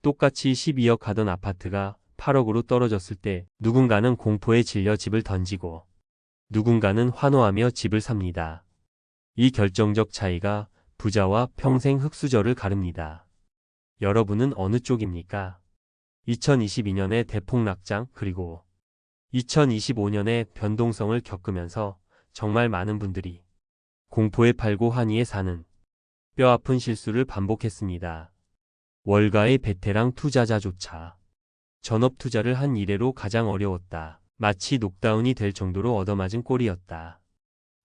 똑같이 12억 하던 아파트가 8억으로 떨어졌을 때 누군가는 공포에 질려 집을 던지고 누군가는 환호하며 집을 삽니다. 이 결정적 차이가 부자와 평생 흙수저를 가릅니다. 여러분은 어느 쪽입니까? 2022년의 대폭락장 그리고 2025년의 변동성을 겪으면서 정말 많은 분들이 공포에 팔고 환희에 사는 뼈아픈 실수를 반복했습니다. 월가의 베테랑 투자자조차 전업 투자를 한 이래로 가장 어려웠다. 마치 녹다운이 될 정도로 얻어맞은 꼴이었다.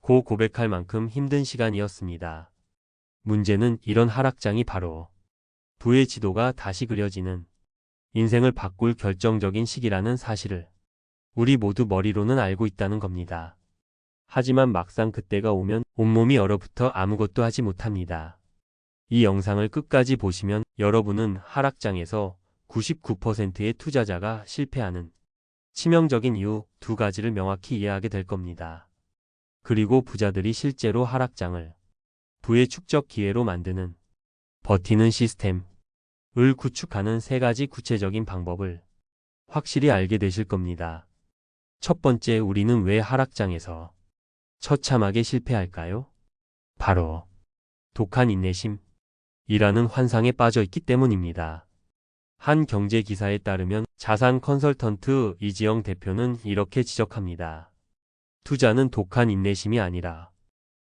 고 고백할 만큼 힘든 시간이었습니다. 문제는 이런 하락장이 바로 부의 지도가 다시 그려지는 인생을 바꿀 결정적인 시기라는 사실을 우리 모두 머리로는 알고 있다는 겁니다. 하지만 막상 그때가 오면 온몸이 얼어붙어 아무것도 하지 못합니다. 이 영상을 끝까지 보시면 여러분은 하락장에서 99%의 투자자가 실패하는 치명적인 이유 두 가지를 명확히 이해하게 될 겁니다. 그리고 부자들이 실제로 하락장을 부의 축적 기회로 만드는 버티는 시스템을 구축하는 세 가지 구체적인 방법을 확실히 알게 되실 겁니다. 첫 번째, 우리는 왜 하락장에서 처참하게 실패할까요? 바로 독한 인내심이라는 환상에 빠져 있기 때문입니다. 한 경제 기사에 따르면 자산 컨설턴트 이지영 대표는 이렇게 지적합니다. 투자는 독한 인내심이 아니라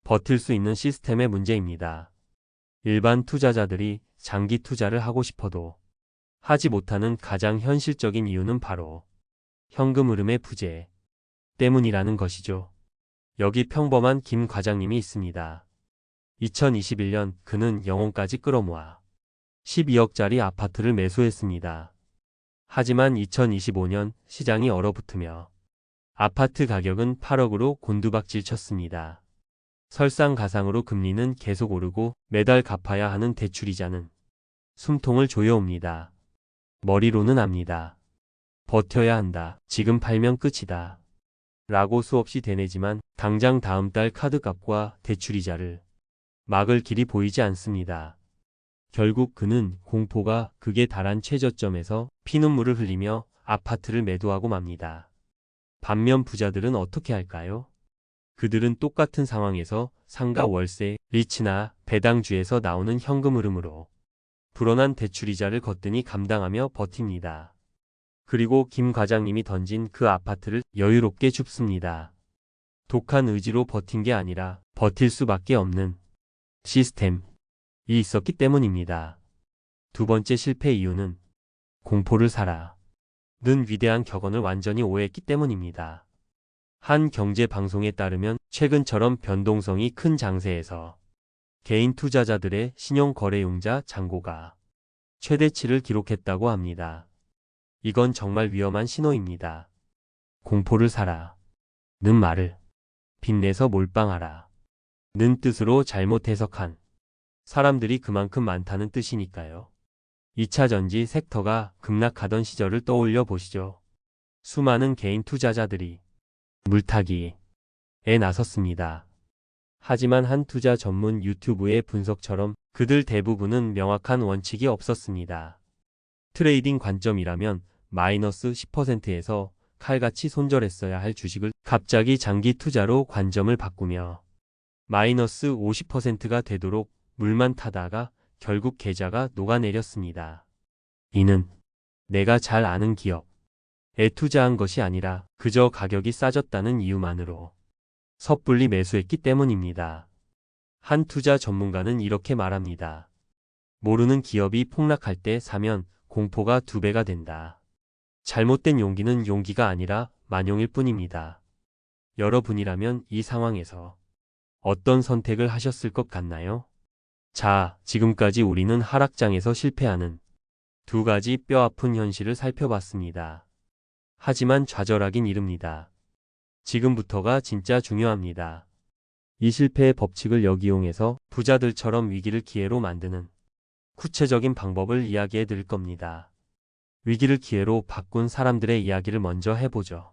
버틸 수 있는 시스템의 문제입니다. 일반 투자자들이 장기 투자를 하고 싶어도 하지 못하는 가장 현실적인 이유는 바로 현금 흐름의 부재 때문이라는 것이죠. 여기 평범한 김 과장님이 있습니다. 2021년 그는 영혼까지 끌어모아 12억짜리 아파트를 매수했습니다. 하지만 2025년 시장이 얼어붙으며 아파트 가격은 8억으로 곤두박질 쳤습니다. 설상가상으로 금리는 계속 오르고 매달 갚아야 하는 대출이자는 숨통을 조여옵니다. 머리로는 압니다. 버텨야 한다. 지금 팔면 끝이다. 라고 수없이 되뇌지만 당장 다음 달 카드값과 대출이자를 막을 길이 보이지 않습니다. 결국 그는 공포가 극에 달한 최저점에서 피눈물을 흘리며 아파트를 매도하고 맙니다. 반면 부자들은 어떻게 할까요? 그들은 똑같은 상황에서 상가 월세, 리츠나 배당주에서 나오는 현금 흐름으로 불어난 대출이자를 거뜬히 감당하며 버팁니다. 그리고 김 과장님이 던진 그 아파트를 여유롭게 줍습니다. 독한 의지로 버틴 게 아니라 버틸 수밖에 없는 시스템이 있었기 때문입니다. 두 번째 실패 이유는 공포를 사라 는 위대한 격언을 완전히 오해했기 때문입니다. 한 경제 방송에 따르면 최근처럼 변동성이 큰 장세에서 개인 투자자들의 신용거래융자 잔고가 최대치를 기록했다고 합니다. 이건 정말 위험한 신호입니다. 공포를 사라 는 말을 빚내서 몰빵하라 는 뜻으로 잘못 해석한 사람들이 그만큼 많다는 뜻이니까요. 2차 전지 섹터가 급락하던 시절을 떠올려 보시죠. 수많은 개인 투자자들이 물타기에 나섰습니다. 하지만 한 투자 전문 유튜브의 분석처럼 그들 대부분은 명확한 원칙이 없었습니다. 트레이딩 관점이라면 마이너스 10%에서 칼같이 손절했어야 할 주식을 갑자기 장기 투자로 관점을 바꾸며 마이너스 50%가 되도록 물만 타다가 결국 계좌가 녹아내렸습니다. 이는 내가 잘 아는 기업에 투자한 것이 아니라 그저 가격이 싸졌다는 이유만으로 섣불리 매수했기 때문입니다. 한 투자 전문가는 이렇게 말합니다. 모르는 기업이 폭락할 때 사면 공포가 2배가 된다. 잘못된 용기는 용기가 아니라 만용일 뿐입니다. 여러분이라면 이 상황에서 어떤 선택을 하셨을 것 같나요? 자, 지금까지 우리는 하락장에서 실패하는 두 가지 뼈아픈 현실을 살펴봤습니다. 하지만 좌절하긴 이릅니다. 지금부터가 진짜 중요합니다. 이 실패의 법칙을 역이용해서 부자들처럼 위기를 기회로 만드는 구체적인 방법을 이야기해 드릴 겁니다. 위기를 기회로 바꾼 사람들의 이야기를 먼저 해보죠.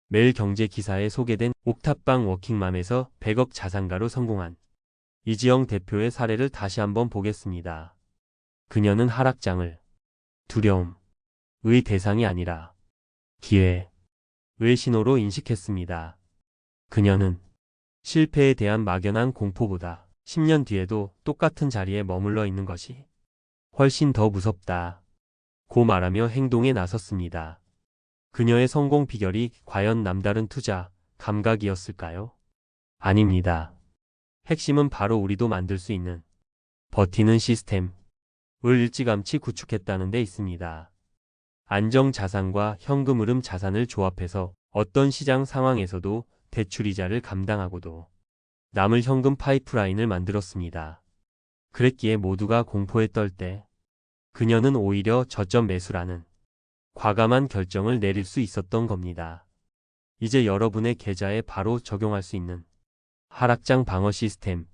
매일 경제 기사에 소개된 옥탑방 워킹맘에서 100억 자산가로 성공한 이지영 대표의 사례를 다시 한번 보겠습니다. 그녀는 하락장을 두려움의 대상이 아니라 기회의 신호로 인식했습니다. 그녀는 실패에 대한 막연한 공포보다 10년 뒤에도 똑같은 자리에 머물러 있는 것이 훨씬 더 무섭다 고 말하며 행동에 나섰습니다. 그녀의 성공 비결이 과연 남다른 투자 감각이었을까요? 아닙니다. 핵심은 바로 우리도 만들 수 있는 버티는 시스템을 일찌감치 구축했다는 데 있습니다. 안정 자산과 현금 흐름 자산을 조합해서 어떤 시장 상황에서도 대출이자를 감당하고도 남을 현금 파이프라인을 만들었습니다. 그랬기에 모두가 공포에 떨 때 그녀는 오히려 저점 매수라는 과감한 결정을 내릴 수 있었던 겁니다. 이제 여러분의 계좌에 바로 적용할 수 있는 하락장 방어 시스템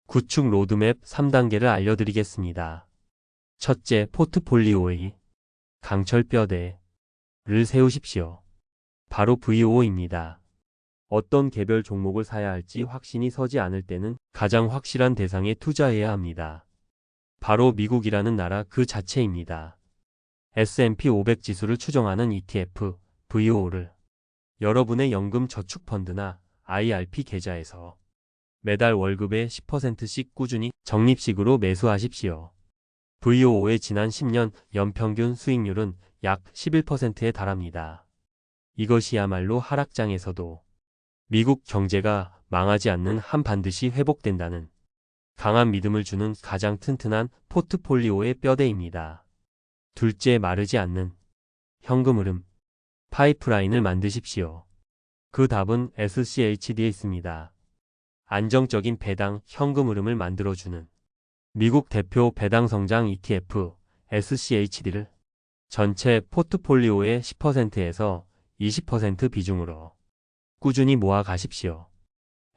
구축 로드맵 3단계를 알려드리겠습니다. 첫째, 포트폴리오의 강철 뼈대를 세우십시오. 바로 VO입니다. 어떤 개별 종목을 사야 할지 확신이 서지 않을 때는 가장 확실한 대상에 투자해야 합니다. 바로 미국이라는 나라 그 자체입니다. S&P 500 지수를 추정하는 ETF, VO를 여러분의 연금 저축 펀드나 IRP 계좌에서 매달 월급의 10%씩 꾸준히 적립식으로 매수하십시오. VO의 지난 10년 연평균 수익률은 약 11%에 달합니다. 이것이야말로 하락장에서도 미국 경제가 망하지 않는 한 반드시 회복된다는 강한 믿음을 주는 가장 튼튼한 포트폴리오의 뼈대입니다. 둘째, 마르지 않는 현금 흐름 파이프라인을 만드십시오. 그 답은 SCHD에 있습니다. 안정적인 배당 현금 흐름을 만들어주는 미국 대표 배당 성장 ETF SCHD를 전체 포트폴리오의 10%에서 20% 비중으로 꾸준히 모아 가십시오.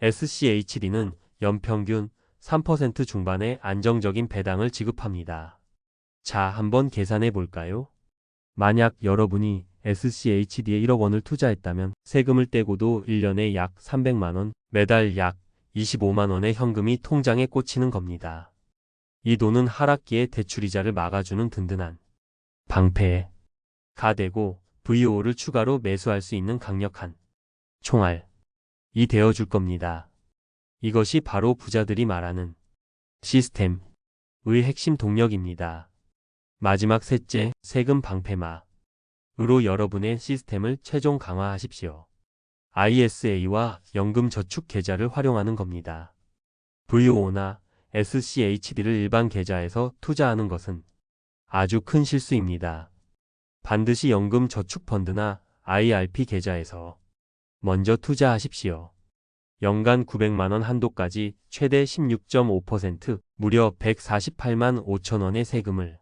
SCHD는 연평균 3% 중반의 안정적인 배당을 지급합니다. 자, 한번 계산해 볼까요? 만약 여러분이 SCHD에 1억 원을 투자했다면 세금을 떼고도 1년에 약 300만 원, 매달 약 25만 원의 현금이 통장에 꽂히는 겁니다. 이 돈은 하락기에 대출이자를 막아주는 든든한 방패가 되고 VO를 추가로 매수할 수 있는 강력한 총알이 되어줄 겁니다. 이것이 바로 부자들이 말하는 시스템의 핵심 동력입니다. 마지막 셋째, 세금 방패막으로 여러분의 시스템을 최종 강화하십시오. ISA와 연금 저축 계좌를 활용하는 겁니다. VO나 SCHD를 일반 계좌에서 투자하는 것은 아주 큰 실수입니다. 반드시 연금 저축 펀드나 IRP 계좌에서 먼저 투자하십시오. 연간 900만 원 한도까지 최대 16.5% 무려 148만 5천 원의 세금을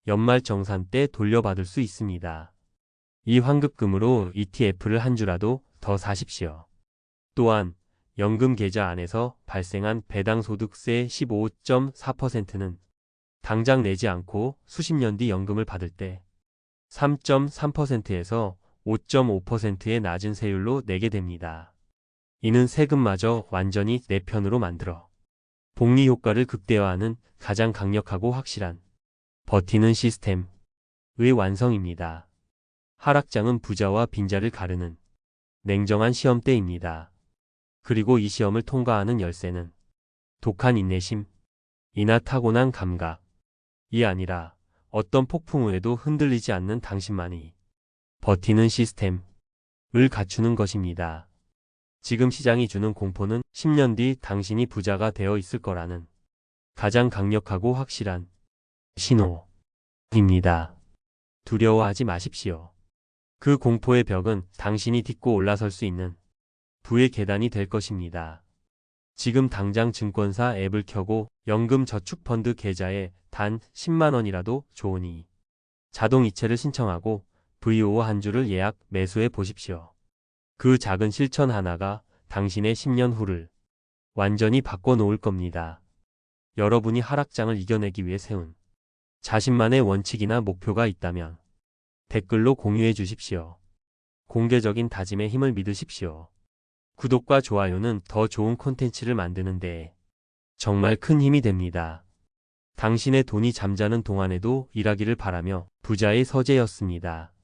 연말 정산 때 돌려받을 수 있습니다. 이 환급금으로 ETF를 한 주라도 더 사십시오. 또한 연금 계좌 안에서 발생한 배당소득세 15.4%는 당장 내지 않고 수십 년 뒤 연금을 받을 때 3.3%에서 5.5%의 낮은 세율로 내게 됩니다. 이는 세금마저 완전히 내 편으로 만들어 복리 효과를 극대화하는 가장 강력하고 확실한 버티는 시스템의 완성입니다. 하락장은 부자와 빈자를 가르는 냉정한 시험대입니다. 그리고 이 시험을 통과하는 열쇠는 독한 인내심이나 타고난 감각이 아니라 어떤 폭풍 후에도 흔들리지 않는 당신만이 버티는 시스템을 갖추는 것입니다. 지금 시장이 주는 공포는 10년 뒤 당신이 부자가 되어 있을 거라는 가장 강력하고 확실한 신호입니다. 두려워하지 마십시오. 그 공포의 벽은 당신이 딛고 올라설 수 있는 부의 계단이 될 것입니다. 지금 당장 증권사 앱을 켜고 연금 저축펀드 계좌에 단 10만 원이라도 좋으니 자동 이체를 신청하고 VO 한 주를 예약 매수해 보십시오. 그 작은 실천 하나가 당신의 10년 후를 완전히 바꿔놓을 겁니다. 여러분이 하락장을 이겨내기 위해 세운 자신만의 원칙이나 목표가 있다면 댓글로 공유해 주십시오. 공개적인 다짐의 힘을 믿으십시오. 구독과 좋아요는 더 좋은 콘텐츠를 만드는 데 정말 큰 힘이 됩니다. 당신의 돈이 잠자는 동안에도 일하기를 바라며 부자의 서재였습니다.